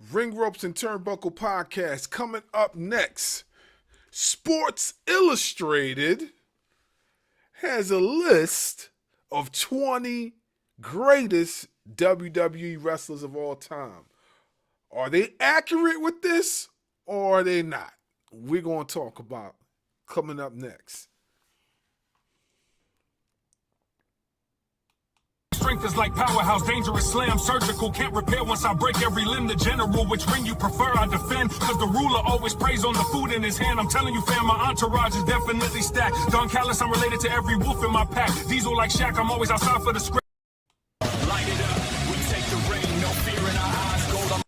Ring Ropes and Turnbuckle Podcast coming up next. Sports Illustrated has a list of 20 greatest WWE wrestlers of all time. Are they accurate with this or are they not? We're going to talk about coming up next. Strength is like powerhouse, dangerous slam, surgical, can't repair once I break every limb. The general, which ring you prefer, I defend, cause the ruler always preys on the food in his hand. I'm telling you fam, my entourage is definitely stacked. Don Callis, I'm related to every wolf in my pack. Diesel like Shaq, I'm always outside for the script. Light it up, we take the rain, no fear in our eyes, gold on.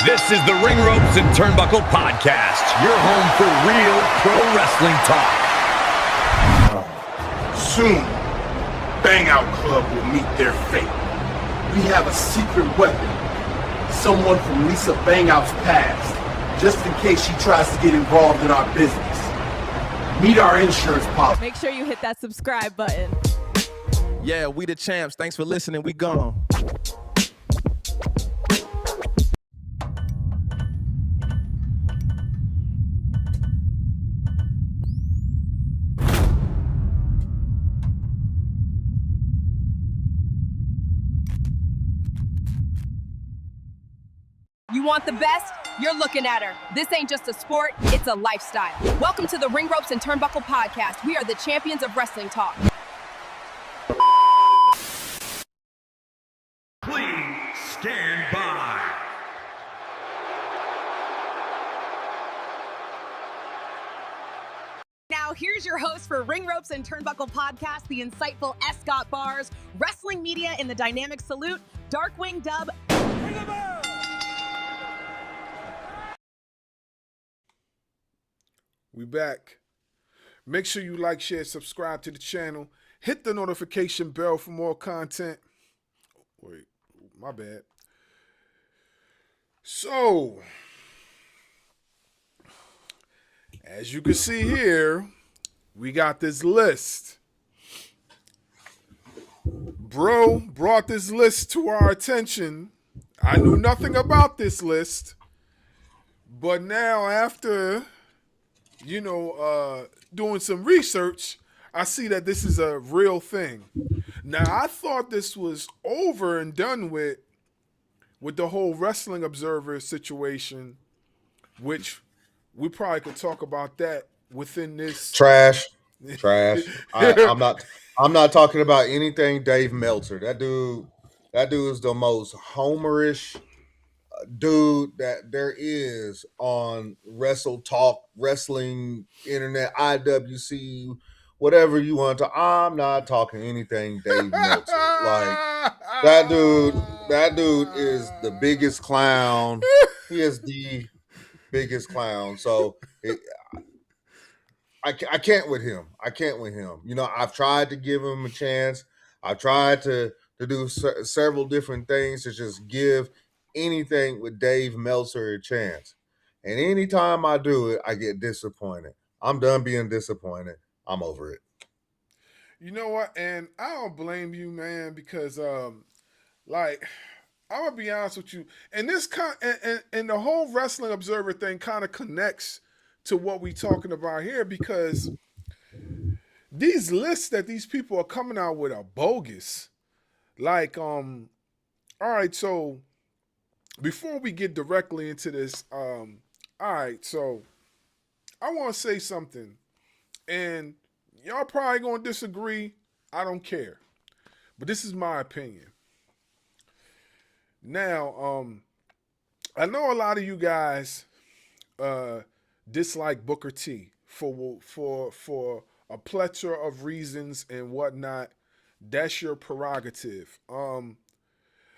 This is the Ring Ropes and Turnbuckle Podcast, your home for real pro wrestling talk. Soon, Bang Out Club will meet their fate. We have a secret weapon, someone from Lisa Bang Out's past, just in case she tries to get involved in our business. Meet our insurance policy. Make sure you hit that subscribe button. Yeah, we the champs. Thanks for listening. We gone. You want the best? You're looking at her. This ain't just a sport, it's a lifestyle. Welcome to the Ring Ropes and Turnbuckle Podcast. We are the champions of wrestling talk. Please stand by. Now, here's your host for Ring Ropes and Turnbuckle Podcast, the insightful Scott Bars, wrestling media in the dynamic salute, Darkwing Dub. We back. Make sure you like, share, subscribe to the channel. Hit the notification bell for more content. Wait, my bad. So, as you can see here, we got this list. Bro brought this list to our attention. I knew nothing about this list. But now after doing some research, I see that this is a real thing. Now, I thought this was over and done with the whole Wrestling Observer situation, which we probably could talk about that within this. Trash. I'm not talking about anything Dave Meltzer. That dude is the most homerish dude that there is on Wrestle Talk, wrestling, internet, IWC, whatever you want to. I'm not talking anything Dave Meltzer. Like that dude is the biggest clown. He is the biggest clown. So I can't with him. I've tried to give him a chance. I've tried to do several different things to just give anything with Dave Meltzer a chance. And anytime I do it, I get disappointed. I'm done being disappointed. I'm over it. You know what? And I don't blame you, man, because I'm gonna be honest with you. And this and the whole Wrestling Observer thing kind of connects to what we talking about here, because these lists that these people are coming out with are bogus. All right, so before we get directly into this, all right, so I want to say something, and y'all probably gonna disagree. I don't care, but this is my opinion. Now, I know a lot of you guys dislike Booker T for a plethora of reasons and whatnot. That's your prerogative.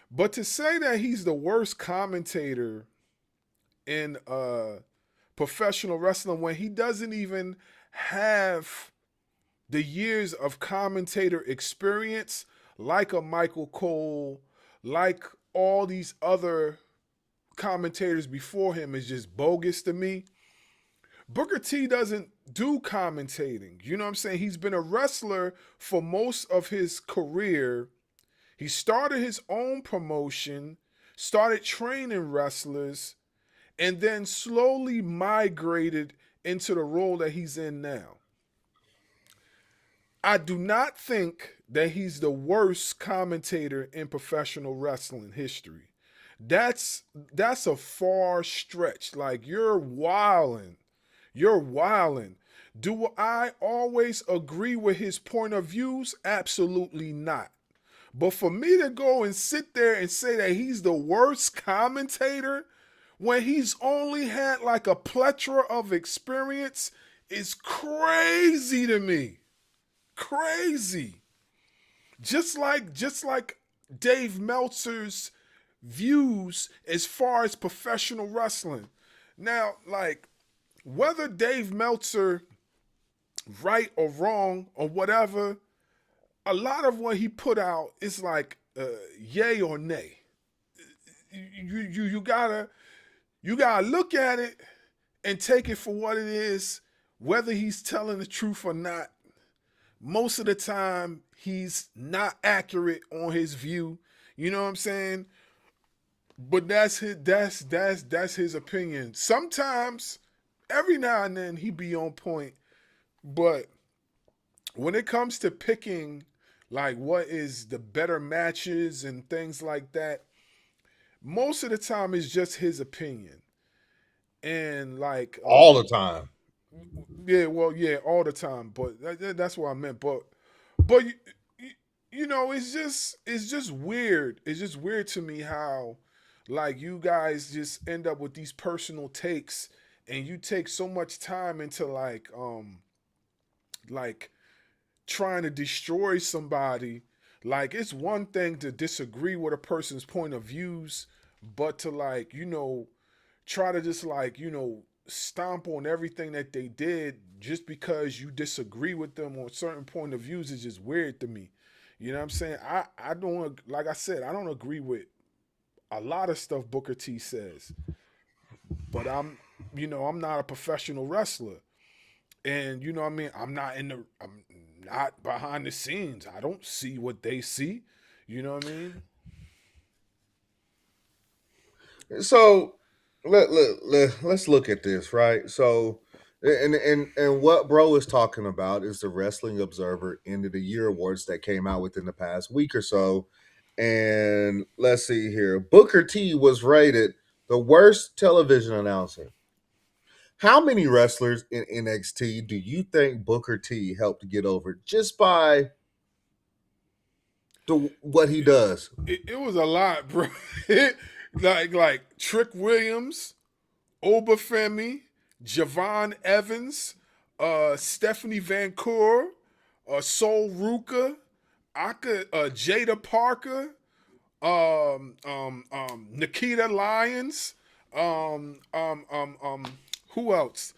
But to say that he's the worst commentator in professional wrestling when he doesn't even have the years of commentator experience like a Michael Cole, like all these other commentators before him, is just bogus to me. Booker T doesn't do commentating. You know what I'm saying? He's been a wrestler for most of his career. He started his own promotion, started training wrestlers, and then slowly migrated into the role that he's in now. I do not think that he's the worst commentator in professional wrestling history. That's a far stretch. Like you're wilding. You're wilding. Do I always agree with his point of views? Absolutely not. But for me to go and sit there and say that he's the worst commentator when he's only had like a plethora of experience is crazy to me. Crazy. Just like Dave Meltzer's views as far as professional wrestling. Now, like whether Dave Meltzer right or wrong or whatever, a lot of what he put out is like yay or nay. You gotta look at it and take it for what it is, whether he's telling the truth or not. Most of the time, he's not accurate on his view. You know what I'm saying? But that's his opinion. Sometimes, every now and then, he be on point. But when it comes to picking, like, what is the better matches and things like that, most of the time it's just his opinion. And, like... all the time. Yeah, well, yeah, all the time. But that's what I meant. But you know, it's just weird. It's just weird to me how, like, you guys just end up with these personal takes, and you take so much time into like trying to destroy somebody. Like, it's one thing to disagree with a person's point of views, but to, like, you know, try to just, like, you know, stomp on everything that they did just because you disagree with them on certain point of views is just weird to me. You know what I'm saying? I don't, like I said, I don't agree with a lot of stuff Booker T says, but I'm not a professional wrestler. And you know what I mean? I'm not behind the scenes. I don't see what they see. You know what I mean? So let's look at this, right? So and what bro is talking about is the Wrestling Observer End of the Year awards that came out within the past week or so. And let's see here. Booker T was rated the worst television announcer. How many wrestlers in NXT do you think Booker T helped get over just by what he does? It was a lot, bro. like Trick Williams, Obafemi, Javon Evans, Stephanie Van Coor, Sol Ruka, Jada Parker, Nikita Lyons, who else?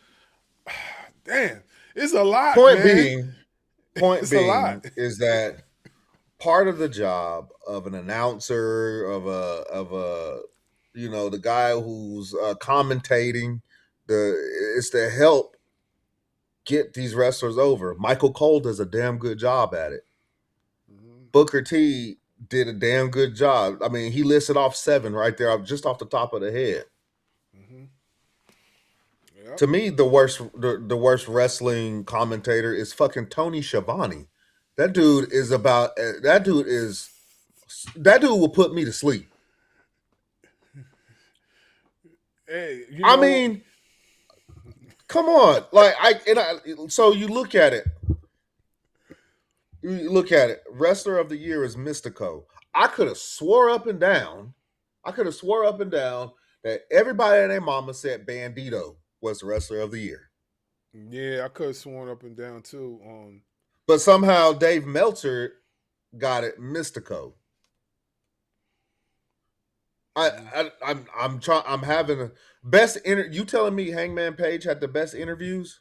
Damn, it's a lot. Point man. being is that part of the job of an announcer, of a you know, the guy who's commentating, is to help get these wrestlers over. Michael Cole does a damn good job at it. Mm-hmm. Booker T did a damn good job. I mean, he listed off 7 right there, just off the top of the head. Mm-hmm. Yep. To me, the worst wrestling commentator is fucking Tony Schiavone. That dude will put me to sleep. Hey, I mean, come on. So you look at it. Wrestler of the year is Mystico. I could have swore up and down that everybody and their mama said Bandito was the wrestler of the year. Yeah, I could have sworn up and down too. But somehow Dave Meltzer got it Mystico. I'm having a best you telling me Hangman Page had the best interviews?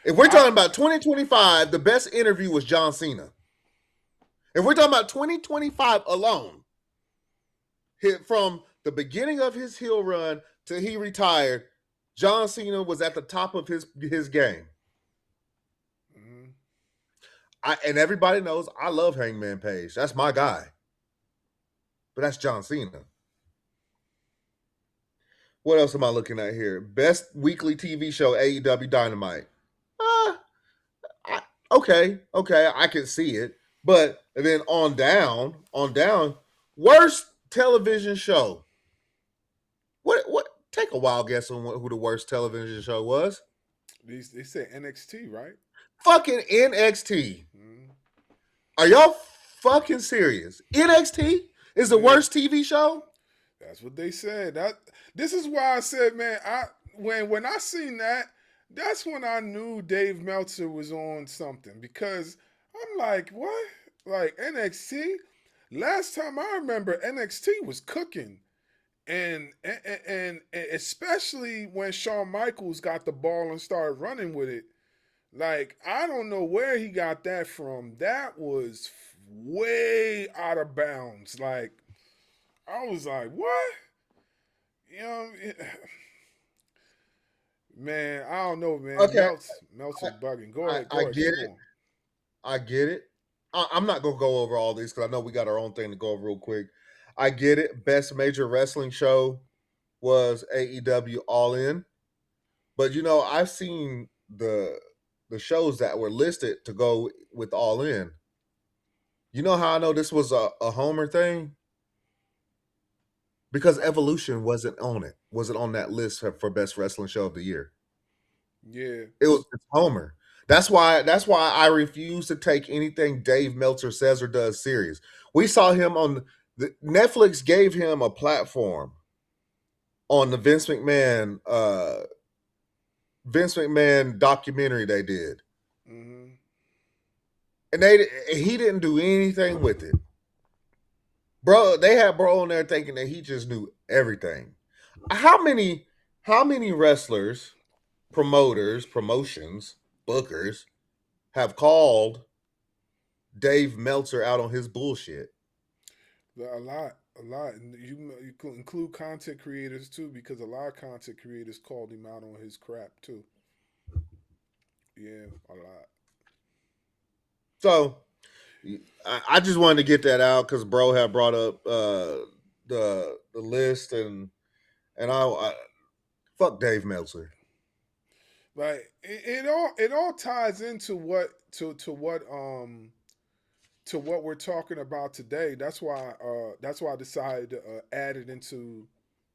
If we're talking about 2025, the best interview was John Cena. If we're talking about 2025 alone, from the beginning of his heel run till he retired, John Cena was at the top of his game. Mm-hmm. And everybody knows I love Hangman Page. That's my guy. But that's John Cena. What else am I looking at here? Best weekly TV show, AEW Dynamite. Uh, okay, I can see it. But then on down, worst television show. What? Take a wild guess on who the worst television show was. They said NXT, right? Fucking NXT. Mm-hmm. Are y'all fucking serious? NXT is the worst TV show? That's what they said. This is why I said, man, when I seen that, that's when I knew Dave Meltzer was on something, because I'm like, what? Like NXT? Last time I remember, NXT was cooking. And especially when Shawn Michaels got the ball and started running with it. Like, I don't know where he got that from. That was way out of bounds. Like, I was like, what? You know, man, I don't know, man. Okay. Melt's bugging. Go ahead. I get it. I get it. I'm not going to go over all these because I know we got our own thing to go over real quick. I get it. Best major wrestling show was AEW All In. But, I've seen the shows that were listed to go with All In. You know how I know this was a Homer thing? Because Evolution wasn't on it. Wasn't on that list for best wrestling show of the year. Yeah. It's Homer. That's why I refuse to take anything Dave Meltzer says or does serious. We saw him on Netflix gave him a platform on the Vince McMahon documentary they did. Mm-hmm. And he didn't do anything with it. Bro, they had bro on there thinking that he just knew everything. How many wrestlers, promoters, promotions, bookers have called Dave Meltzer out on his bullshit? A lot. And you could include content creators too, because a lot of content creators called him out on his crap too. Yeah, a lot. So I just wanted to get that out because bro had brought up the list and I fuck Dave Meltzer. Like it all ties into what we're talking about today. That's why I decided to add it into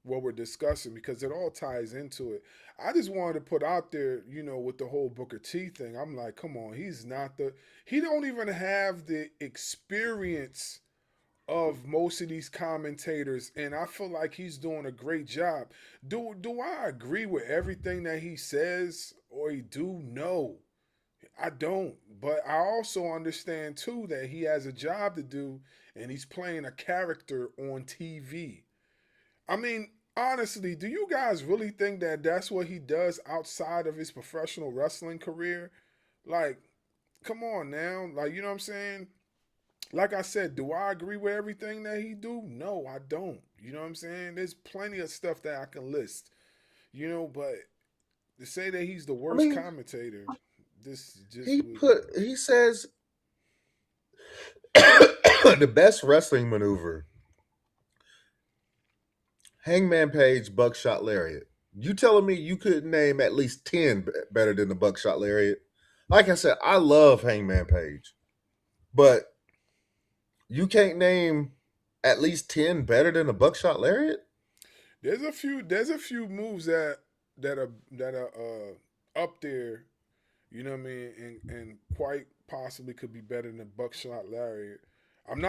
what we're discussing, because it all ties into it. I just wanted to put out there, with the whole Booker T thing. I'm like, come on, he don't even have the experience of most of these commentators, and I feel like he's doing a great job. Do I agree with everything that he says or he do? No. I don't. But I also understand too that he has a job to do and he's playing a character on TV. I mean, honestly, do you guys really think that that's what he does outside of his professional wrestling career? Like, come on now. Like, you know what I'm saying? Like I said, do I agree with everything that he do? No, I don't. You know what I'm saying? There's plenty of stuff that I can list. But to say that he's the worst commentator, this just he says the best wrestling maneuver. Hangman Page buckshot lariat. You telling me you couldn't name at least 10 better than the buckshot lariat? Like I said, I love Hangman Page, but you can't name at least 10 better than the buckshot lariat? There's a few moves that are up there, you know what I mean, and quite possibly could be better than buckshot lariat.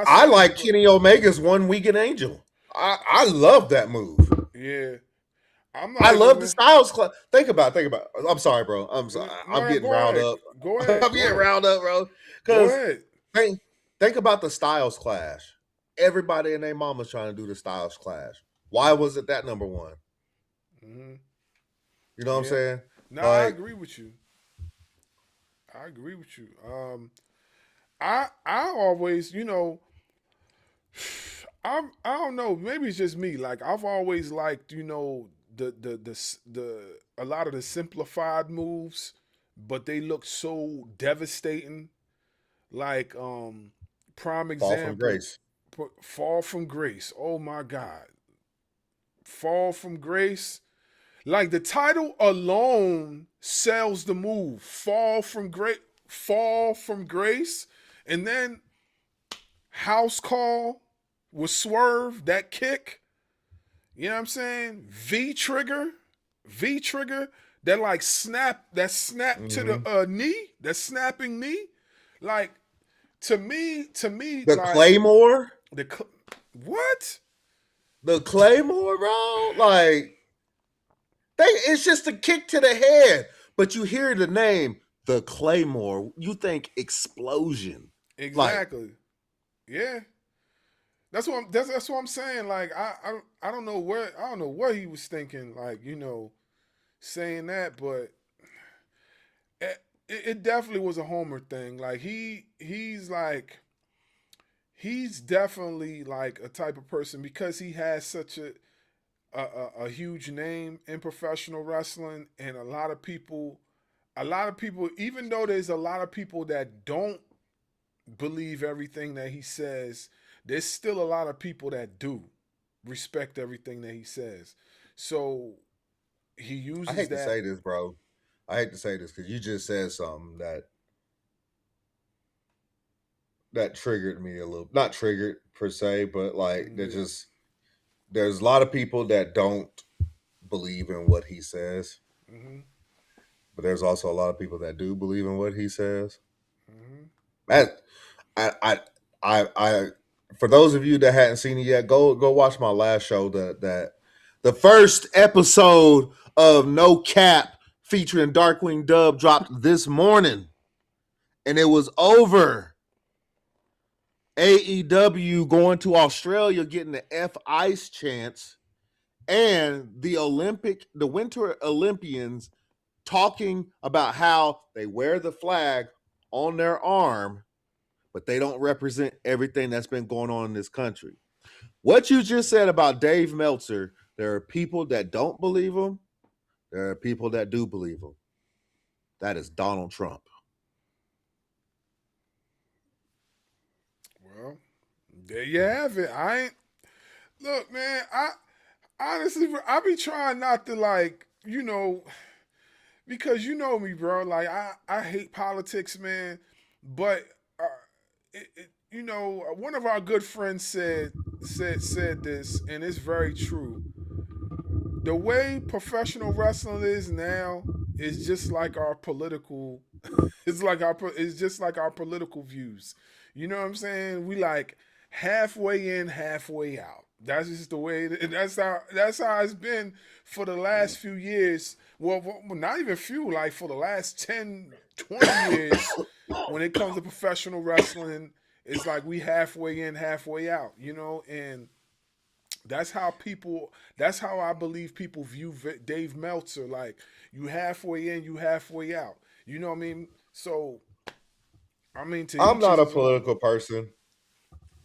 I like Kenny Omega's One Weekend Angel. I love that move. Yeah. I love the Styles Clash. Think about it. I'm sorry, bro. I'm sorry. I'm getting riled up. Go ahead. I'm getting riled up, bro. Go ahead. Think about the Styles Clash. Everybody and their mama's trying to do the Styles Clash. Why was it that number one? Mm-hmm. You know what I'm saying? No, I agree with you. I always, I don't know. Maybe it's just me. Like, I've always liked, the a lot of the simplified moves, but they look so devastating. Like prime Fall from example, grace. Fall from Grace. Oh my God. Fall from Grace. Like the title alone sells the move. Fall from Grace. And then House Call with Swerve, that kick. You know what I'm saying? V trigger, that like snap to the knee, that snapping knee. Like to me, The like Claymore? what? The Claymore, bro? Like, it's just a kick to the head. But you hear the name, the Claymore, you think explosion. Like, Exactly. Yeah. That's what I'm saying. Like I don't know what he was thinking. Like saying that, but it definitely was a Homer thing. Like he's definitely like a type of person because he has such a huge name in professional wrestling, and a lot of people, even though there's a lot of people that don't believe everything that he says, there's still a lot of people that do respect everything that he says. So he I uses hate to that. say this, bro. I hate to say this because you just said something that triggered me a little. Not triggered per se, but like Yeah. there's a lot of people that don't believe in what he says, Mm-hmm. but there's also a lot of people that do believe in what he says. Mm-hmm. That I for those of you that hadn't seen it yet, go watch my last show. That the first episode of No Cap featuring Darkwing Dub dropped this morning, and it was over AEW going to Australia, getting the F Ice chance, and the Winter Olympians talking about how they wear the flag on their arm, but they don't represent everything that's been going on in this country. What you just said about Dave Meltzer, there are people that don't believe him. There are people that do believe him. That is Donald Trump. Well, there you have it. I ain't look, man. I honestly, I be trying not to because you know me, bro. Like I hate politics, man. But one of our good friends said this, and it's very true. The way professional wrestling is now is just like our political. It's just like our political views. You know what I'm saying? We like halfway in, halfway out. That's just the way. That's how it's been for the last few years. Well, not even few. Like for the last 10, 20 years, when it comes to professional wrestling, it's like we halfway in, halfway out. And that's how I believe people view Dave Meltzer. Like you halfway in, you halfway out. You know what I mean? So I mean, to I'm each not a his own. political person.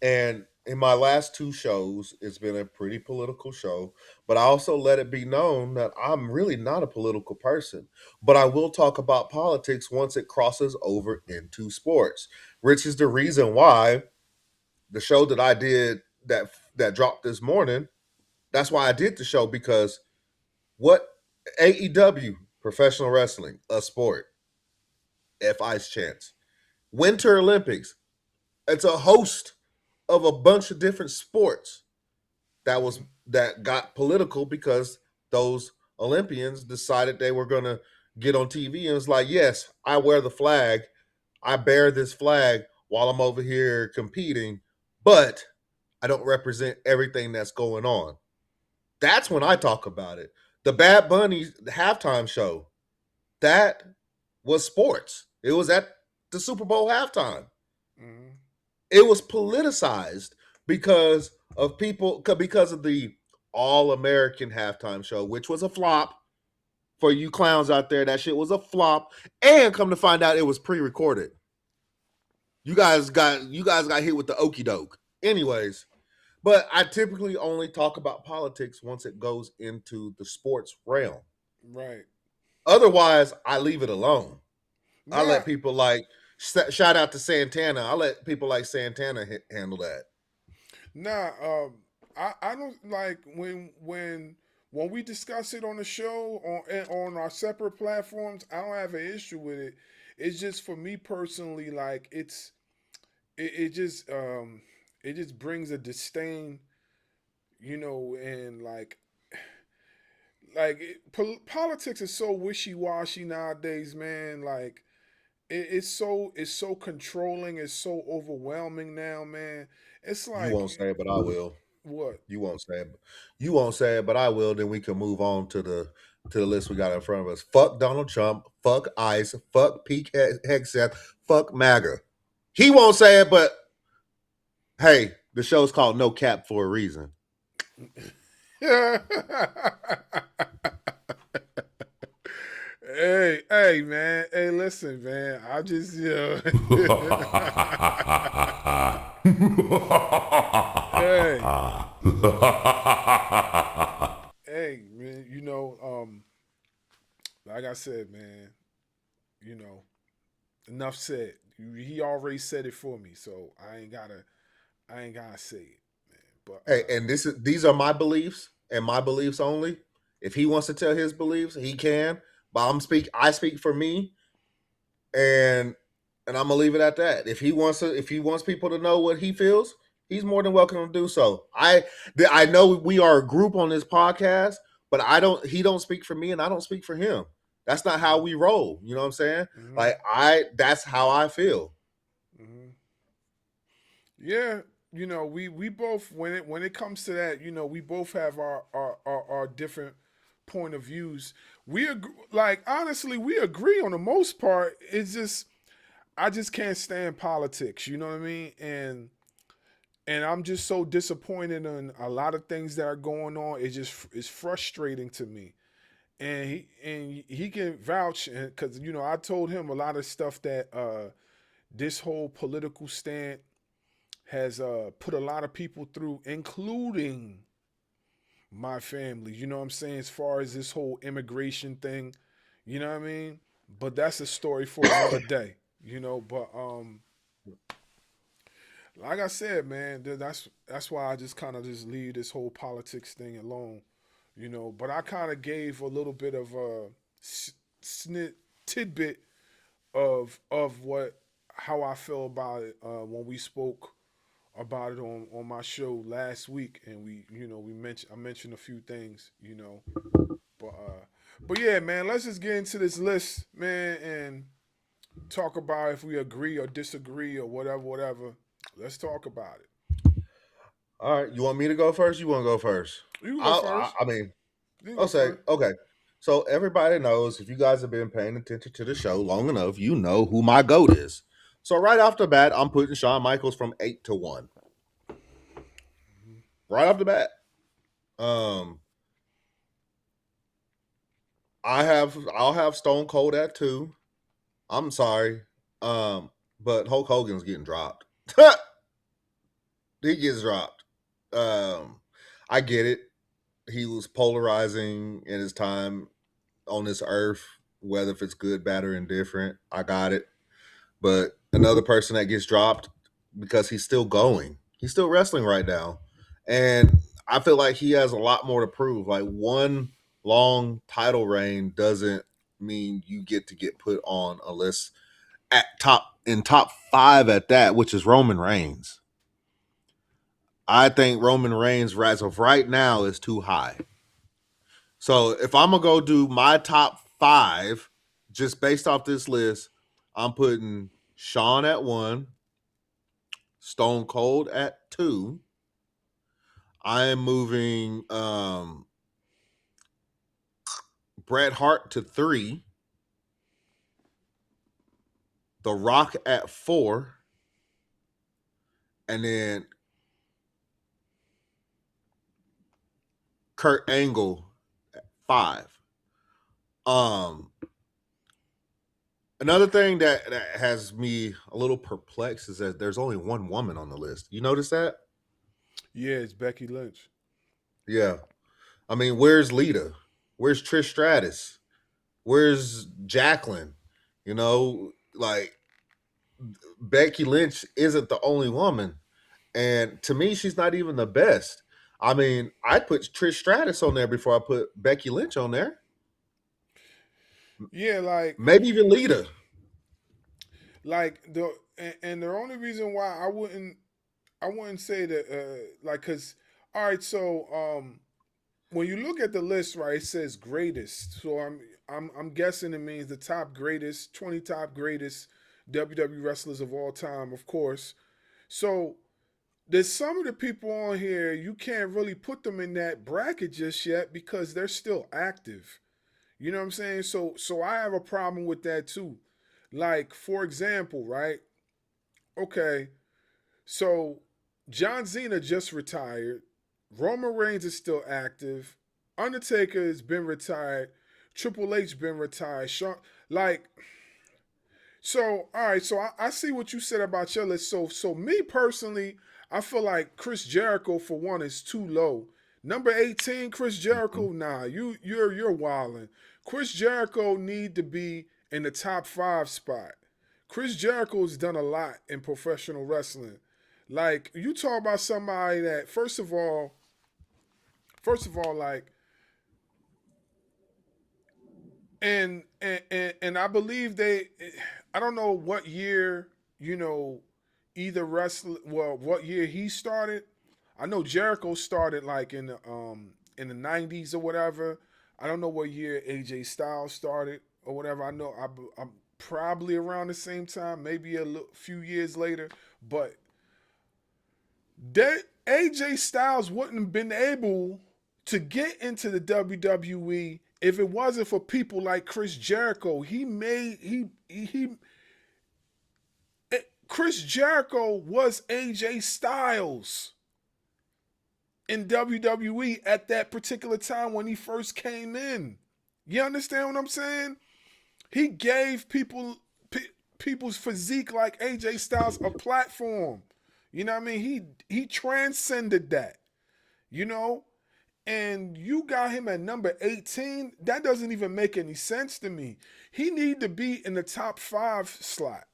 And in my last two shows, it's been a pretty political show. But I also let it be known that I'm really not a political person. But I will talk about politics once it crosses over into sports, which is the reason why the show that I did that dropped this morning, that's why I did the show, because what AEW, professional wrestling, a sport, F Ice chance, Winter Olympics, it's a host of a bunch of different sports that got political because those Olympians decided they were going to get on TV and was like, yes, I wear the flag. I bear this flag while I'm over here competing, but I don't represent everything that's going on. That's when I talk about it. The Bad Bunny halftime show, that was sports. It was at the Super Bowl halftime. Mm-hmm. It was politicized because of the All American halftime show, which was a flop for you clowns out there. That shit was a flop, and come to find out, it was pre-recorded. You guys got hit with the okey doke. Anyways, but I typically only talk about politics once it goes into the sports realm. Right. Otherwise, I leave it alone. I Nah. let people like Shout out to Santana. I'll let people like Santana handle that. Nah, I don't like when we discuss it on the show on our separate platforms. I don't have an issue with it. It's just for me personally, like it just brings a disdain, and politics is so wishy washy nowadays, man. Like it's so controlling, it's so overwhelming now, man. It's You like won't say it, but I will. what? You won't say it. You won't say it, but I will. Then we can move on to the list we got in front of us. Fuck Donald Trump. Fuck ICE. Fuck Pete Hegseth. Fuck MAGA. He won't say it, but hey, the show's called No Cap for a reason. Hey, man. Hey, listen, man. I just, hey, hey, man. Like I said, man. Enough said. He already said it for me, so I ain't gotta say it, man. But Hey, and these are my beliefs and my beliefs only. If he wants to tell his beliefs, he can. But I speak for me, and I'm gonna leave it at that. If he wants people to know what he feels, he's more than welcome to do so. I know we are a group on this podcast, but he don't speak for me and I don't speak for him. That's not how we roll. You know what I'm saying? Mhm. That's how I feel. hmm Yeah, we both when it comes to that, we both have our different point of views. Like honestly, we agree on the most part. It's just I just can't stand politics. You know what I mean? And I'm just so disappointed in a lot of things that are going on. It's frustrating to me. And he can vouch because I told him a lot of stuff that this whole political stand has put a lot of people through, including my family. You know what I'm saying? As far as this whole immigration thing, you know what I mean? But that's a story for another day, But like I said, man, that's why I just kind of just leave this whole politics thing alone, But I kind of gave a little bit of a tidbit of what how I feel about it when we spoke about it on my show last week, and I mentioned a few things, but but yeah, man, let's just get into this list, man, and talk about if we agree or disagree or whatever. Let's talk about it. All right, you want me to go first? You want to go first? You can go first. I mean, You can I'll go say first. okay. So everybody knows if you guys have been paying attention to the show long enough, you know who my goat is. So right off the bat, I'm putting Shawn Michaels from 8-1. Right off the bat. Um, I'll have Stone Cold at 2. I'm sorry. But Hulk Hogan's getting dropped. He gets dropped. I get it. He was polarizing in his time on this earth, whether if it's good, bad, or indifferent. I got it. But another person that gets dropped because he's still going. He's still wrestling right now. And I feel like he has a lot more to prove. Like one long title reign doesn't mean you get to get put on a list in top 5 at that, which is Roman Reigns. I think Roman Reigns, as of right now, is too high. So if I'm gonna go do my top 5, just based off this list, I'm putting Shawn at 1, Stone Cold at 2. I am moving Bret Hart to 3, The Rock at 4, and then Kurt Angle at 5. Another thing that has me a little perplexed is that there's only one woman on the list. You notice that? Yeah, it's Becky Lynch. Yeah. I mean, where's Lita? Where's Trish Stratus? Where's Jacqueline? Like Becky Lynch isn't the only woman. And to me, she's not even the best. I mean, I'd put Trish Stratus on there before I put Becky Lynch on there. Yeah, Maybe even Lita. and the only reason why I wouldn't say that cause all right, so when you look at the list, right, it says greatest. So I'm guessing it means the top greatest, 20 top greatest WWE wrestlers of all time, of course. So there's some of the people on here you can't really put them in that bracket just yet because they're still active. You know what I'm saying? So I have a problem with that too. Like, for example, right? Okay, so John Cena just retired. Roman Reigns is still active. Undertaker has been retired. Triple H been retired. Like, so all right. So I see what you said about your list. So me personally, I feel like Chris Jericho for one is too low. Number 18, Chris Jericho. Nah, you're wilding. Chris Jericho need to be in the top 5 spot. Chris Jericho's done a lot in professional wrestling. Like, you talk about somebody that first of all, like, and I believe I don't know what year, either what year he started. I know Jericho started like in the 90s or whatever. I don't know what year AJ Styles started or whatever. I know I'm probably around the same time, maybe few years later, but AJ Styles wouldn't have been able to get into the WWE if it wasn't for people like Chris Jericho. Chris Jericho was AJ Styles in WWE at that particular time when he first came in. You understand what I'm saying? He gave people's physique like AJ Styles a platform. You know what I mean? He transcended that. You know? And you got him at number 18. That doesn't even make any sense to me. He need to be in the top 5 slot.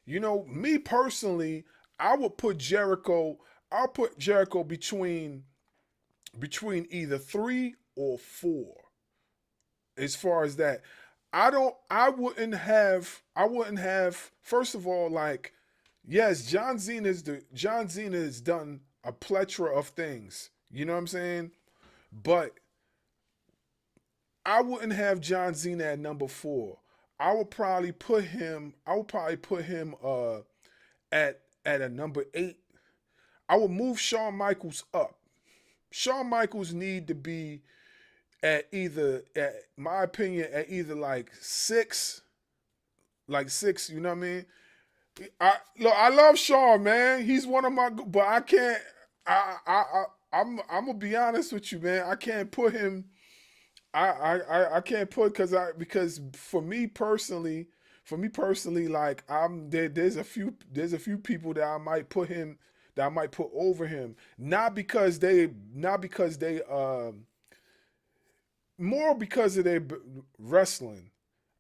You know, me personally, I would put Jericho. I'll put Jericho between either 3 or 4. As far as that, I wouldn't have. First of all, like, yes, John Cena has done a plethora of things. You know what I'm saying? But I wouldn't have John Cena at number 4. I would probably put him at a number 8. I would move Shawn Michaels up. Shawn Michaels need to be at my opinion, at either like 6, you know what I mean? I love Shawn, man. He's one of my, but I can't. I'm gonna be honest with you, man. I can't put him. I can't put because for me personally, like, there's a few people that I might put over him, not because they more because of their wrestling.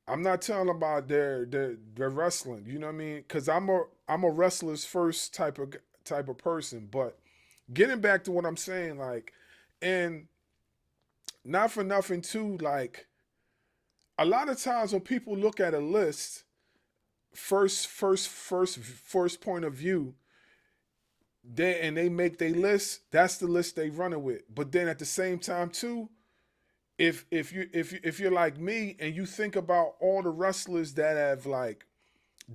I'm not telling about their wrestling. You know what I mean? Because I'm a wrestler's first type of person. But getting back to what I'm saying, like, and not for nothing too, like, a lot of times when people look at a list, first point of view, they make their list, that's the list they running with. But then at the same time too, if you're like me and you think about all the wrestlers that have, like,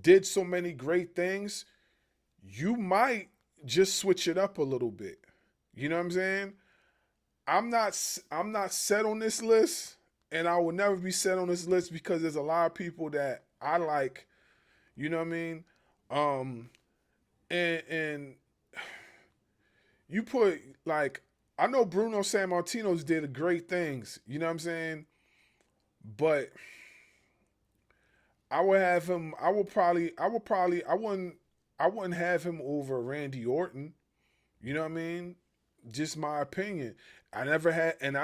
did so many great things, you might just switch it up a little bit. You know what I'm saying? I'm not set on this list, and I will never be set on this list because there's a lot of people that I like. You know what I mean? And you put, like, I know Bruno Sammartino's did great things. You know what I'm saying? But I would have him. I wouldn't have him over Randy Orton. You know what I mean? Just my opinion. I never had an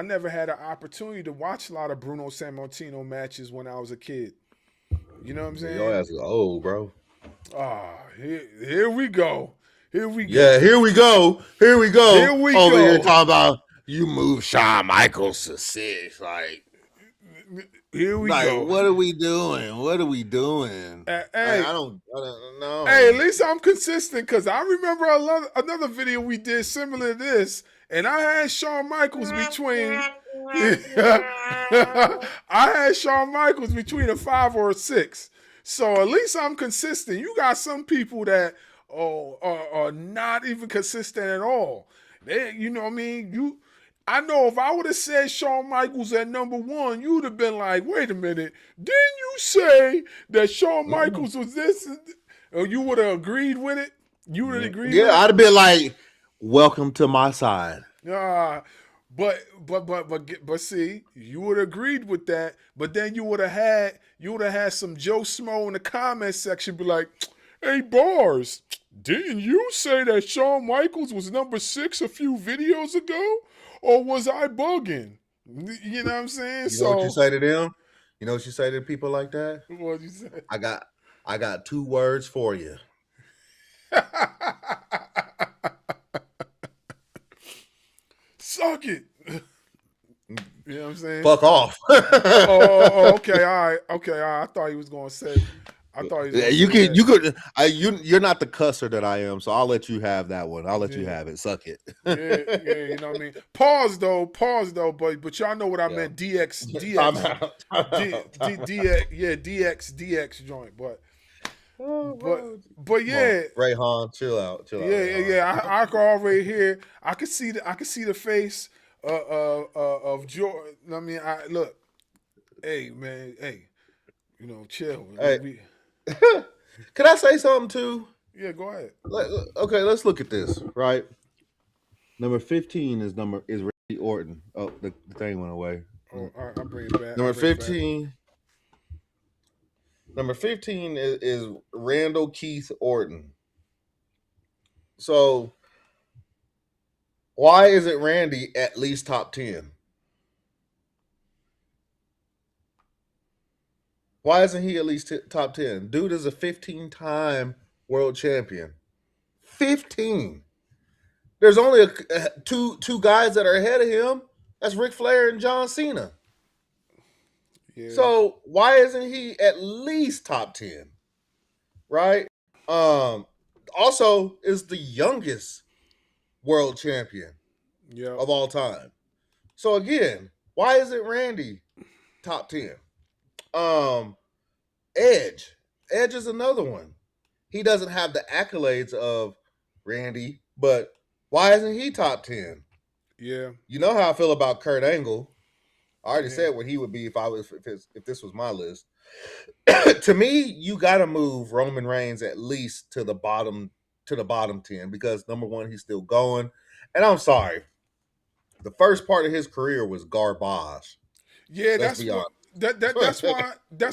opportunity to watch a lot of Bruno Sammartino matches when I was a kid. You know what I'm saying? Your ass is old, bro. Here we go. Here we go. Yeah, here we go. Here we go. Here we Over go. here talking about you move Shawn Michaels to 6. Here we Like, go. what are we doing? What are we doing? Hey, I don't know. Hey, at least I'm consistent because I remember another video we did similar to this, and I had Shawn Michaels between. I had Shawn Michaels between a 5 or a 6. So at least I'm consistent. You got some people that are not even consistent at all. You know what I mean? I know if I would have said Shawn Michaels at number 1, you would have been like, wait a minute, didn't you say that Shawn Michaels was this? Or you would have agreed with it? You would have agreed with it? Yeah, I'd have been like, welcome to my side. But see, you would have agreed with that, but then you would have had some Joe Smo in the comment section be like, hey Bars, didn't you say that Shawn Michaels was number 6 a few videos ago? Or was I bugging? You know what I'm saying? You know what you say to them? You know what you say to people like that? What'd you say? I got 2 words for you. Suck it. You know what I'm saying? Fuck off. Okay, all right. I thought he was gonna say. I thought he was gonna You're not the cusser that I am, so I'll let you have that one. I'll let you have it. Suck it. yeah, you know what I mean. Pause though, but y'all know what I meant. DX, DX joint, but yeah. Rayhan, chill out. Yeah. I can already hear. I can see the face of George. I mean, look. Hey man, hey, you know, chill. Hey. Can I say something too? Yeah, go ahead. Okay, let's look at this. Right, number 15 is Randy Orton. Oh, the thing went away. Oh, all right, I'll bring it back. Number 15. Number 15 is Randall Keith Orton. So why isn't Randy at least top 10? Why isn't he at least top 10? Dude is a 15-time world champion. 15. There's only two guys that are ahead of him. That's Ric Flair and John Cena. Yeah. So why isn't he at least top 10? Right? Also is the youngest world champion of all time. So again, why isn't Randy top 10? Edge is another one. He doesn't have the accolades of Randy, but why isn't he top 10? Yeah. You know how I feel about Kurt Angle. I already said what he would be if this was my list. To me, you got to move Roman Reigns at least to the bottom 10 because number 1, he's still going. And I'm sorry, the first part of his career was garbage. Yeah, that's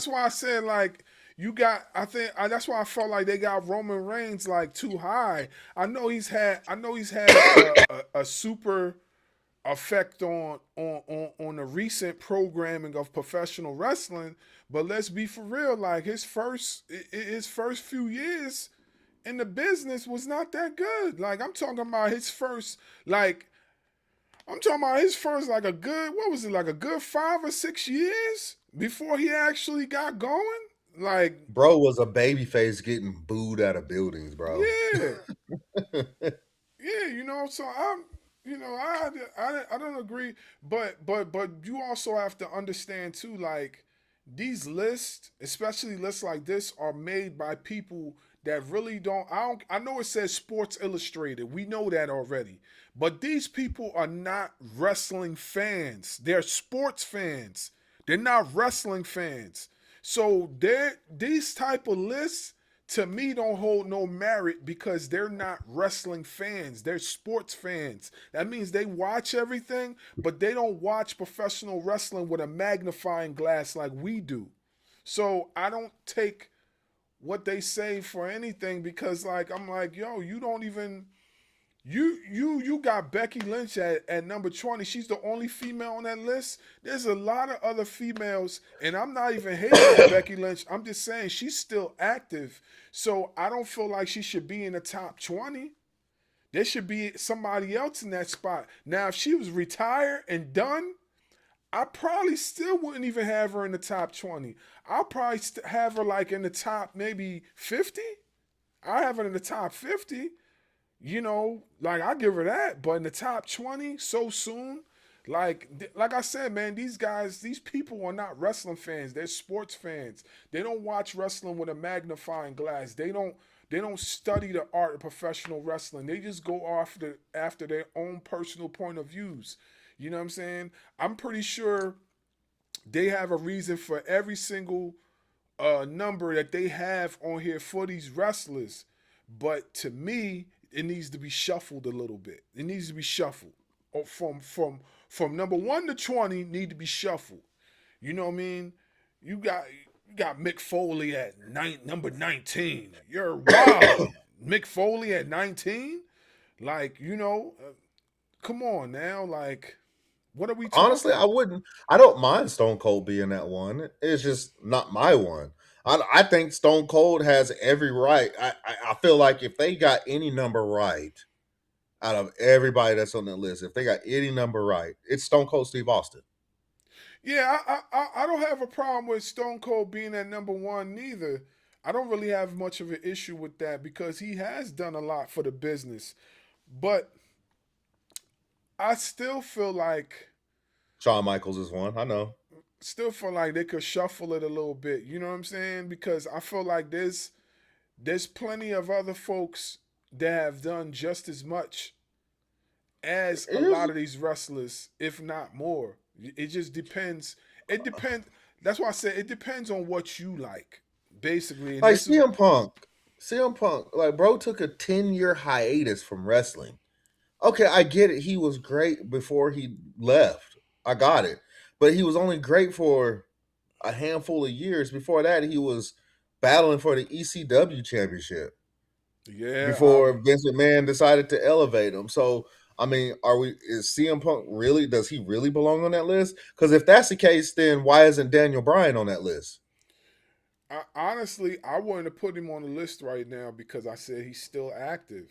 why I said like that's why I felt like they got Roman Reigns like too high. I know he's had a super effect on the recent programming of professional wrestling, but let's be for real, like his first few years in the business was not that good. Like I'm talking about his first like a good, what was it, like a good 5 or 6 years before he actually got going? Like, bro was a babyface getting booed out of buildings, bro. Yeah. Yeah, you know, so I don't agree, but you also have to understand too, like these lists, especially lists like this, are made by people that really don't. I know it says Sports Illustrated. We know that already, but these people are not wrestling fans. They're sports fans. They're not wrestling fans. So these type of lists, to me, don't hold no merit because they're not wrestling fans. They're sports fans. That means they watch everything, but they don't watch professional wrestling with a magnifying glass like we do. So I don't take what they say for anything because, like, I'm like, yo, you don't even You got Becky Lynch at number 20. She's the only female on that list. There's a lot of other females, and I'm not even hating on Becky Lynch. I'm just saying she's still active. So I don't feel like she should be in the top 20. There should be somebody else in that spot. Now, if she was retired and done, I probably still wouldn't even have her in the top 20. I'll probably have her like in the top maybe 50. I have her in the top 50. You know, like I give her that, but in the top 20 so soon, like I said, man, these guys, these people are not wrestling fans. They're sports fans. They don't watch wrestling with a magnifying glass. They don't study the art of professional wrestling. They just go off after their own personal point of views. You know what I'm saying? I'm pretty sure they have a reason for every single number that they have on here for these wrestlers. But to me, it needs to be shuffled a little bit. It needs to be shuffled. Or from number 1 to 20 need to be shuffled. You know what I mean? You got Mick Foley at number 19. You're wild. Mick Foley at 19? Like, come on now. Like, what are we talking Honestly, I don't mind Stone Cold being that one. It's just not my one. I think Stone Cold has every right. I feel like if they got any number right out of everybody that's on that list, if they got any number right, it's Stone Cold Steve Austin. Yeah, I don't have a problem with Stone Cold being at number 1 neither. I don't really have much of an issue with that because he has done a lot for the business. But I still feel like Shawn Michaels is one. I know. they could shuffle it a little bit. You know what I'm saying? Because I feel like there's plenty of other folks that have done just as much as a lot of these wrestlers, if not more. It just depends. It depends. That's why I said it depends on what you like, basically. And Like this is CM Punk, like bro took a 10-year hiatus from wrestling. Okay, I get it. He was great before he left. I got it. But he was only great for a handful of years. Before that, he was battling for the ECW championship before Vince McMahon decided to elevate him. So, I mean, is CM Punk does he really belong on that list? Because if that's the case, then why isn't Daniel Bryan on that list? honestly, I wouldn't have put him on the list right now because I said he's still active.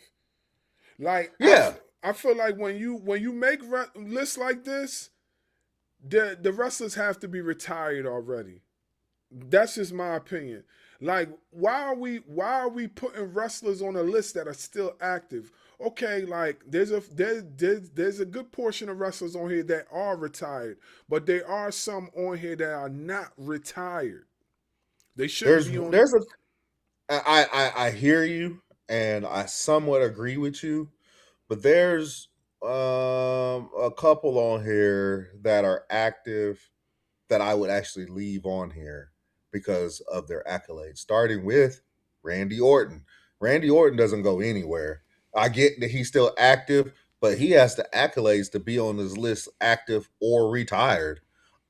Like, Yeah. I feel like when you make lists like this, the wrestlers have to be retired already. That's just my opinion. Like, why are we putting wrestlers on a list that are still active? Okay, like there's a good portion of wrestlers on here that are retired, but there are some on here that are not retired. They shouldn't be on. I hear you and I somewhat agree with you, but there's a couple on here that are active that I would actually leave on here because of their accolades, starting with Randy Orton. Randy Orton doesn't go anywhere. I get that he's still active, but he has the accolades to be on this list, active or retired.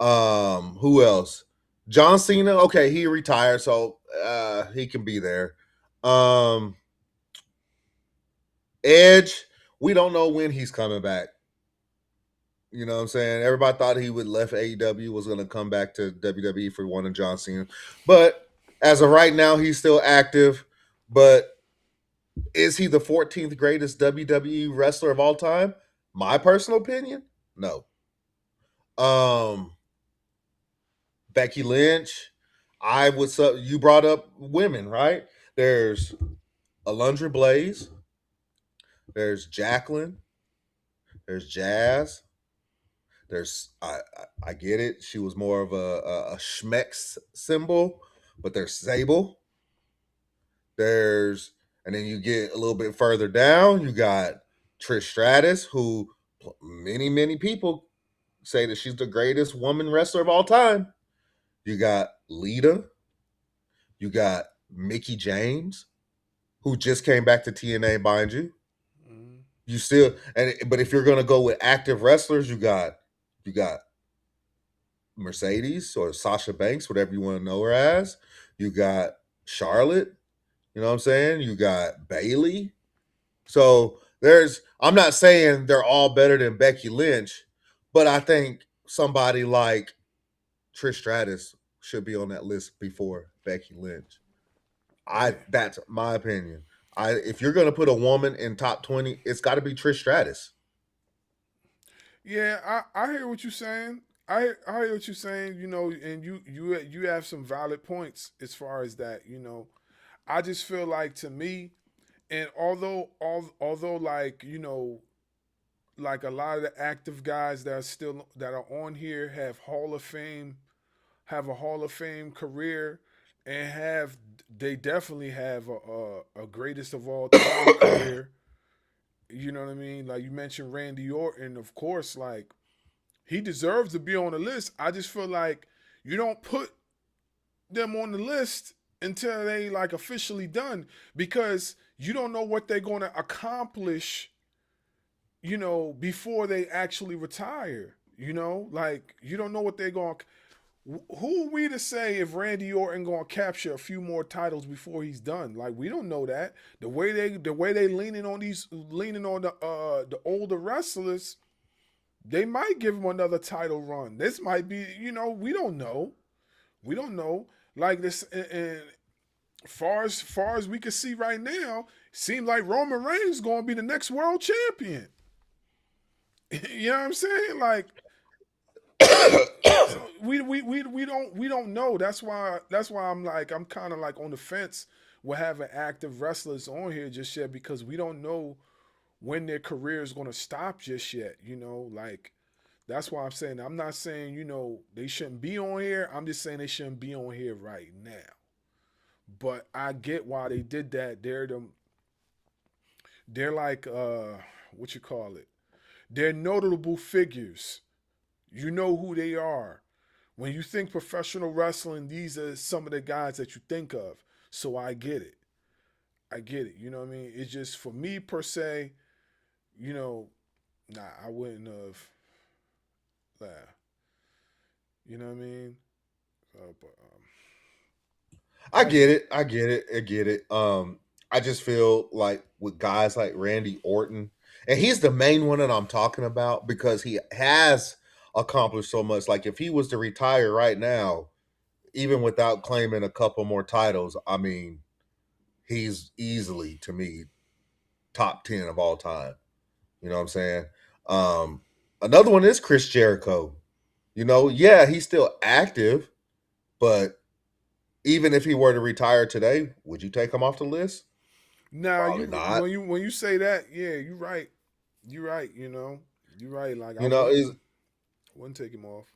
Who else? John Cena, okay, he retired, so he can be there. Edge, we don't know when he's coming back. You know what I'm saying? Everybody thought he would left AEW, was going to come back to WWE for one of John Cena. But as of right now, he's still active. But is he the 14th greatest WWE wrestler of all time? My personal opinion, no. Becky Lynch, you brought up women, right? There's Alundra Blaze, there's Jacqueline, there's Jazz. There's I get it. She was more of a Schmex symbol, but there's Sable. And then you get a little bit further down, you got Trish Stratus, who many people say that she's the greatest woman wrestler of all time. You got Lita. You got Mickey James, who just came back to TNA, mind you. But if you're gonna go with active wrestlers, you got Mercedes or Sasha Banks, whatever you want to know her as. You got Charlotte, you know what I'm saying? You got Bailey. So I'm not saying they're all better than Becky Lynch, but I think somebody like Trish Stratus should be on that list before Becky Lynch. Yeah. That's my opinion. If you're gonna put a woman in top 20, it's got to be Trish Stratus. Yeah, I hear what you're saying. I hear what you're saying. You know, and you have some valid points as far as that. You know, I just feel like to me, and although like you know, like a lot of the active guys that are on here have a Hall of Fame career, and they definitely have a greatest of all time career. You know what I mean? Like you mentioned Randy Orton, of course, like he deserves to be on the list. I just feel like you don't put them on the list until they like officially done because you don't know what they're going to accomplish, you know, before they actually retire. You know, like you don't know what they're going to. Who are we to say if Randy Orton gonna capture a few more titles before he's done? Like we don't know that. The way they leaning on the older wrestlers, they might give him another title run. This might be, you know, we don't know. We don't know. Like this, and far as we can see right now, seems like Roman Reigns is gonna be the next world champion. You know what I'm saying? Like we don't know. That's why I'm kind of like on the fence with having active wrestlers on here just yet because we don't know when their career is going to stop just yet. You know, like that's why I'm saying I'm not saying you know they shouldn't be on here. I'm just saying they shouldn't be on here right now. But I get why they did that. They're like what you call it? They're notable figures. You know who they are. When you think professional wrestling, these are some of the guys that you think of. So I get it. I get it. You know what I mean? It's just for me per se, you know, nah, I wouldn't have. Nah, you know what I mean? But I get it. I get it. I get it. I just feel like with guys like Randy Orton, and he's the main one that I'm talking about because he has accomplished so much. Like if he was to retire right now, even without claiming a couple more titles, I mean, he's easily to me top 10 of all time. You know what I'm saying? Um, Another one is Chris Jericho. You know, yeah, he's still active, but even if he were to retire today, would you take him off the list? now Probably you not. when you say that, yeah, you're right. You're right. You know, you're right. Like I You know, is wouldn't take him off.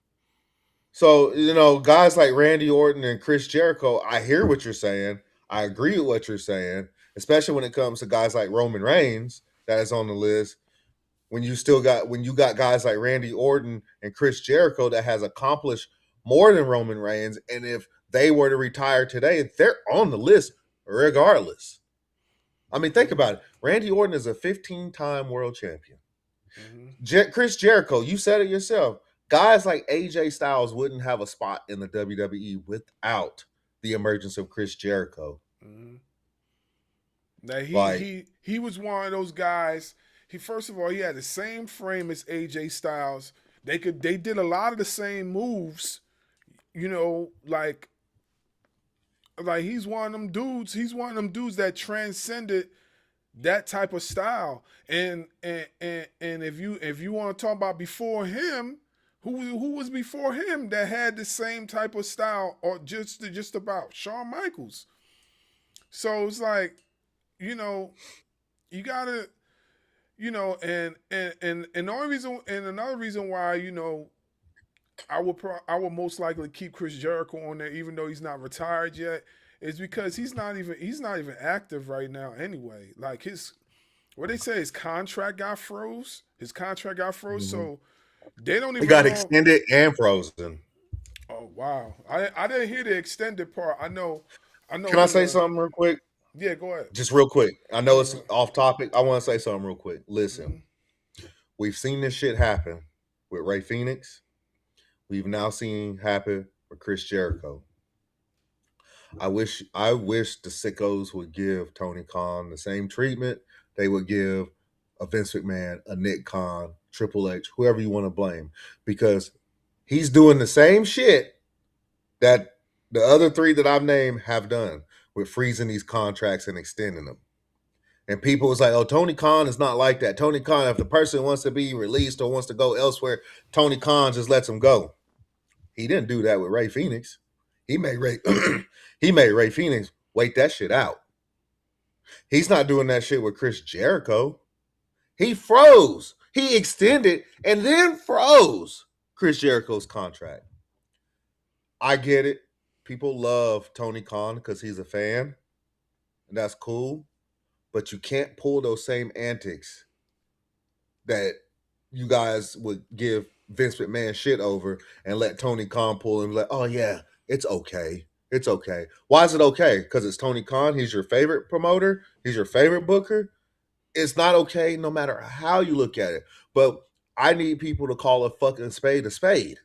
so guys like Randy Orton and Chris Jericho. I hear what you're saying. I agree with what you're saying, especially when it comes to guys like Roman Reigns that is on the list. When you got guys like Randy Orton and Chris Jericho that has accomplished more than Roman Reigns, and if they were to retire today, they're on the list regardless. I mean, think about it. Randy Orton is a 15-time world champion. Chris Jericho, you said it yourself. Guys like AJ Styles wouldn't have a spot in the WWE without the emergence of Chris Jericho. Now Like, he was one of those guys. He first of all he had the same frame as AJ Styles. They did a lot of the same moves. You know, like he's one of them dudes. He's one of them dudes that transcended that type of style. And if you want to talk about before him, who was before him that had the same type of style or just about Shawn Michaels. So it's like, you know, you gotta, you know, and the only reason and another reason why, you know, I would most likely keep Chris Jericho on there, even though he's not retired yet, is because he's not even active right now anyway. Like what they say, his contract got froze. His contract got froze, so they don't he even got know. extended and frozen. Oh wow, I didn't hear the extended part. I know Can I he. say something real quick? Yeah, go ahead. Just real quick. I know Go it's ahead. off topic. I want to say something real quick. Listen, we've seen this shit happen with Ray Phoenix. We've now seen happen with Chris Jericho. I wish the sickos would give Tony Khan the same treatment they would give a Vince McMahon, a Nick Khan, Triple H, whoever you want to blame, because he's doing the same shit that the other three that I've named have done with freezing these contracts and extending them. And people was like, oh, Tony Khan is not like that. Tony Khan, if the person wants to be released or wants to go elsewhere, Tony Khan just lets him go. He didn't do that with Ray Phoenix. He made Ray he made Ray Phoenix wait that shit out. He's not doing that shit with Chris Jericho. He froze. He extended and then froze Chris Jericho's contract. I get it. People love Tony Khan because he's a fan. And that's cool. But you can't pull those same antics that you guys would give Vince McMahon shit over and let Tony Khan pull and like, oh yeah, it's okay. It's okay. Why is it okay? Because it's Tony Khan. He's your favorite promoter. He's your favorite booker. It's not okay no matter how you look at it. But I need people to call a fucking spade a spade.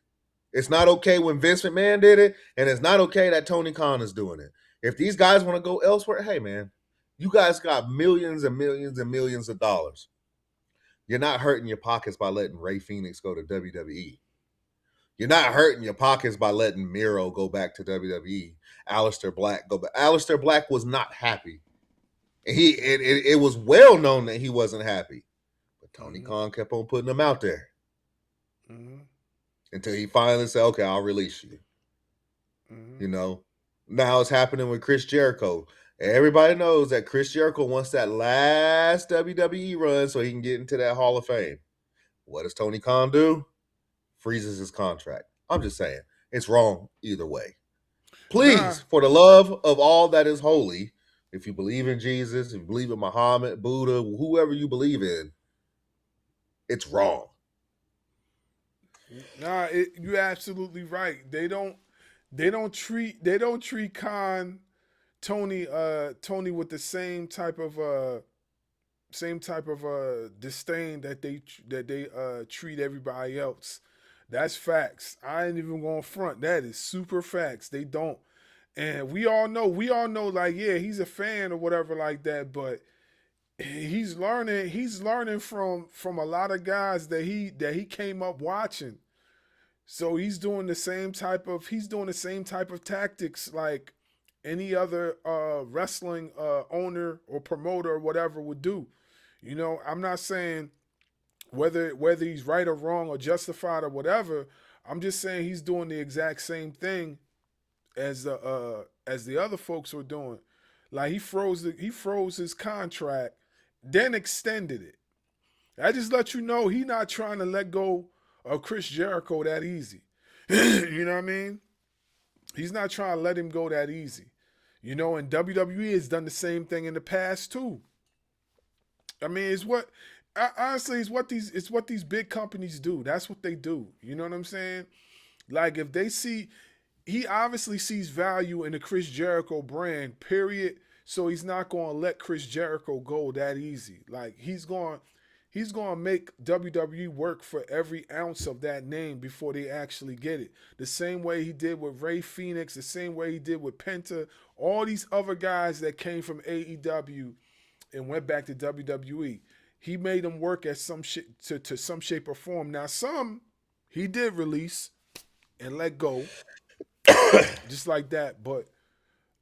It's not okay when Vince McMahon did it, and it's not okay that Tony Khan is doing it. If these guys want to go elsewhere, hey man, you guys got millions and millions and millions of dollars. You're not hurting your pockets by letting Ray Phoenix go to WWE. You're not hurting your pockets by letting Miro go back to WWE. Aleister Black go back. Aleister Black was not happy. It was well known that he wasn't happy. But Tony Khan kept on putting him out there. Mm-hmm. Until he finally said, okay, I'll release you. Mm-hmm. You know, now it's happening with Chris Jericho. Everybody knows that Chris Jericho wants that last WWE run so he can get into that Hall of Fame. What does Tony Khan do? Freezes his contract. I'm just saying, it's wrong either way. Please, for the love of all that is holy, if you believe in Jesus, if you believe in Muhammad, Buddha, whoever you believe in, it's wrong. Nah, you're absolutely right. They don't treat Khan, Tony with the same type of disdain that they treat everybody else. That's facts. I ain't even going front. That is super facts. They don't. And we all know, like, yeah, he's a fan or whatever like that, but he's learning from a lot of guys that he came up watching. So he's doing the same type of tactics like any other wrestling owner or promoter or whatever would do. You know, I'm not saying whether he's right or wrong or justified or whatever. I'm just saying he's doing the exact same thing as the other folks were doing. Like he froze his contract, then extended it. I just let you know he's not trying to let go of Chris Jericho that easy. You know what I mean? He's not trying to let him go that easy. You know, and WWE has done the same thing in the past too. I mean, it's what these big companies do. That's what they do. You know what I'm saying? Like if they see, he obviously sees value in the Chris Jericho brand, period. So he's not going to let Chris Jericho go that easy. Like he's going to make WWE work for every ounce of that name before they actually get it. The same way he did with Ray Phoenix, the same way he did with Penta, all these other guys that came from AEW and went back to WWE. He made them work at some to some shape or form. Now some he did release and let go, just like that. But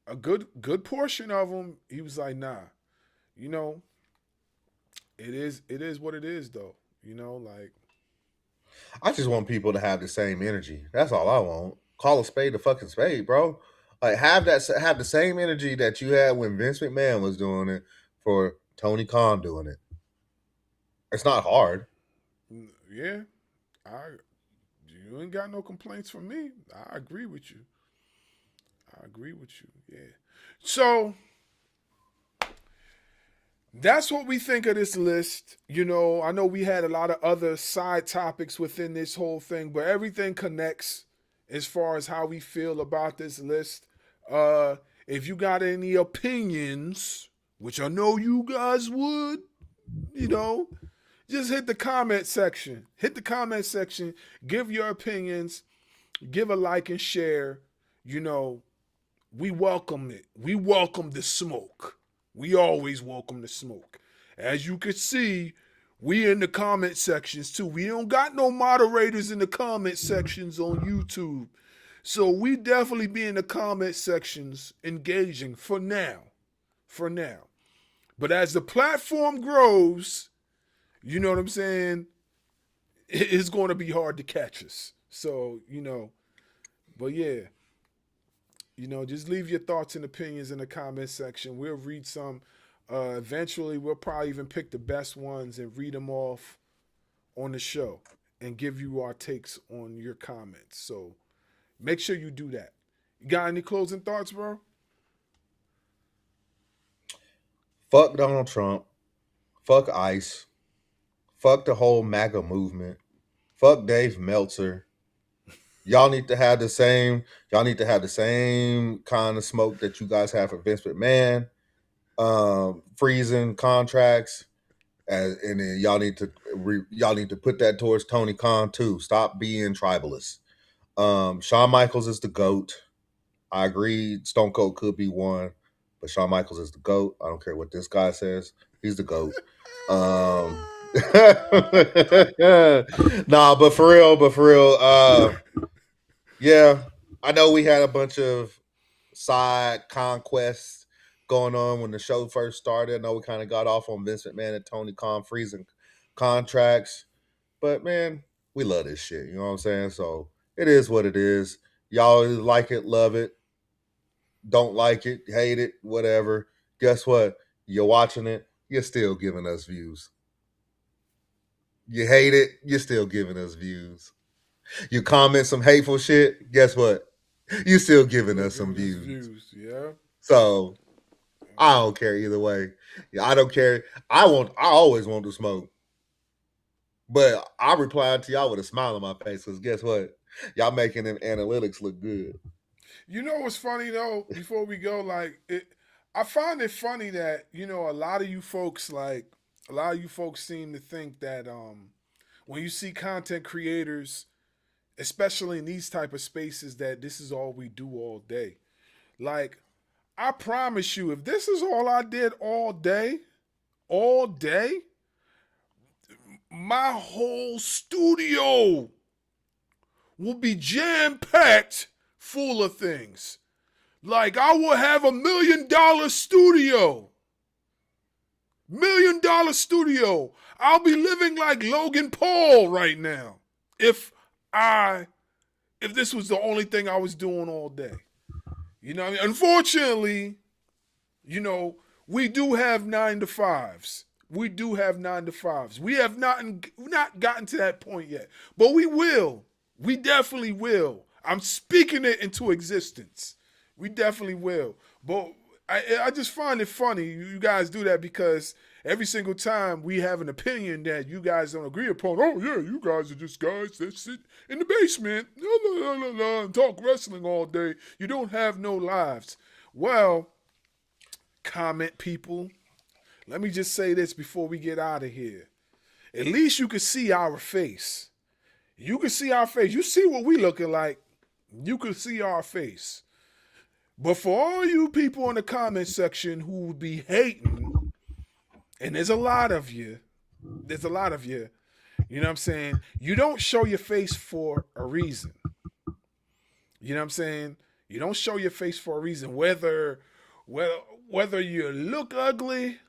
a good portion of them, he was like, nah, you know. It is what it is, though. You know, like I just want people to have the same energy. That's all I want. Call a spade a fucking spade, bro. Like have the same energy that you had when Vince McMahon was doing it for Tony Khan doing it. It's not hard. Yeah, you ain't got no complaints from me. I agree with you. Yeah. So that's what we think of this list. You know, I know we had a lot of other side topics within this whole thing, but everything connects as far as how we feel about this list. If you got any opinions, which I know you guys would, you know, just hit the comment section. Give your opinions. Give a like and share. You know, we welcome it. We welcome the smoke. We always welcome the smoke. As you can see, We in the comment sections too. We don't got no moderators in the comment sections on YouTube. So we definitely be in the comment sections engaging for now. For now. But as the platform grows, you know what I'm saying? It's going to be hard to catch us. So, but yeah, just leave your thoughts and opinions in the comment section. We'll read some. Eventually, we'll probably even pick the best ones and read them off on the show and give you our takes on your comments. So make sure you do that. You got any closing thoughts, bro? Fuck Donald Trump. Fuck ICE. Fuck the whole MAGA movement. Fuck Dave Meltzer. Y'all need to have the same kind of smoke that you guys have for Vince McMahon. Freezing contracts, and then y'all need to put that towards Tony Khan too. Stop being tribalists. Shawn Michaels is the GOAT. I agree, Stone Cold could be one, but Shawn Michaels is the GOAT. I don't care what this guy says. He's the GOAT. Nah, but for real, yeah, I know we had a bunch of side conquests going on when the show first started. I know we kind of got off on Vince McMahon and Tony Khan freezing contracts, but man, we love this shit. You know what I'm saying? So it is what it is. Y'all like it, love it, don't like it, hate it, whatever. Guess what? You're watching it, you're still giving us views. You hate it, you're still giving us views. You comment some hateful shit, guess what? You still giving us some views. Yeah. So I don't care either way. I don't care. I always want to smoke. But I replied to y'all with a smile on my face because guess what? Y'all making them analytics look good. You know what's funny though? Before we go, I find it funny that a lot of you folks seem to think that when you see content creators, especially in these type of spaces, that this is all we do all day. Like, I promise you, if this is all I did all day, my whole studio will be jam-packed full of things. Like, I will have $1 million studio. $1 million studio. I'll be living like Logan Paul right now if this was the only thing I was doing all day. You know what I mean? Unfortunately, we do have 9-to-5s. We have not gotten to that point yet. But we will. We definitely will. I'm speaking it into existence. We definitely will. But I just find it funny you guys do that because every single time we have an opinion that you guys don't agree upon, oh yeah, you guys are just guys that sit in the basement and talk wrestling all day. You don't have no lives. Well, comment people, let me just say this before we get out of here. At least you can see our face. You can see our face. You see what we looking like. You can see our face. But for all you people in the comment section who would be hating, and there's a lot of you, you know what I'm saying? You don't show your face for a reason. You know what I'm saying? You don't show your face for a reason, whether you look ugly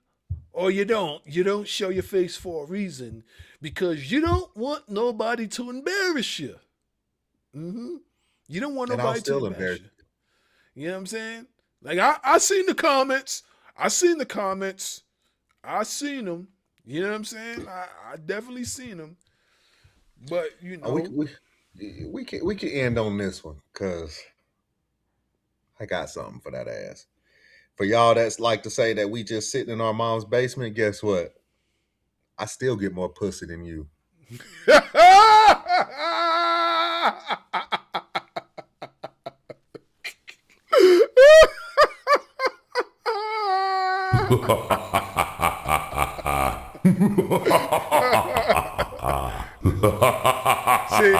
or you don't. You don't show your face for a reason because you don't want nobody to embarrass you. You don't want nobody to embarrass you. You know what I'm saying? Like, I seen the comments. I seen them. You know what I'm saying? I definitely seen them. But, we can end on this one because I got something for that ass. For y'all that's like to say that we just sitting in our mom's basement, guess what? I still get more pussy than you. See,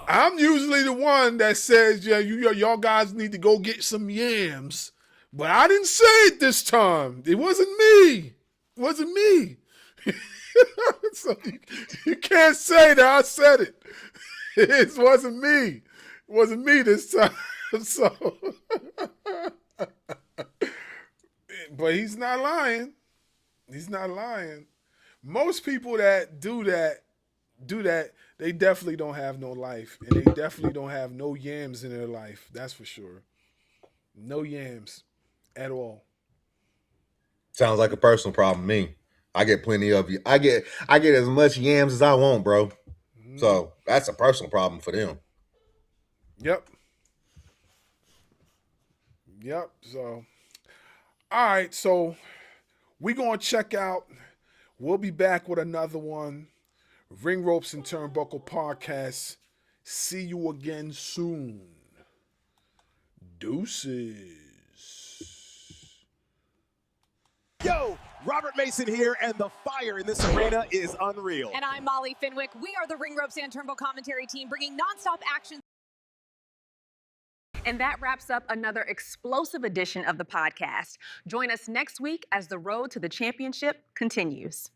I'm usually the one that says, yeah, y'all guys need to go get some yams. But I didn't say it this time. It wasn't me. So you can't say that I said it. It wasn't me. It wasn't me this time. So, but he's not lying. He's not lying. Most people that do that, they definitely don't have no life. And they definitely don't have no yams in their life. That's for sure. No yams at all. Sounds like a personal problem to me. I get plenty of you. I get as much yams as I want, bro. So that's a personal problem for them. Yep. So, all right. So we're going to check out. We'll be back with another one. Ring Ropes and Turnbuckle Podcast. See you again soon. Deuces. Yo, Robert Mason here, and the fire in this arena is unreal. And I'm Molly Finwick. We are the Ring Ropes and Turnbuckle commentary team, bringing nonstop action. And that wraps up another explosive edition of the podcast. Join us next week as the road to the championship continues.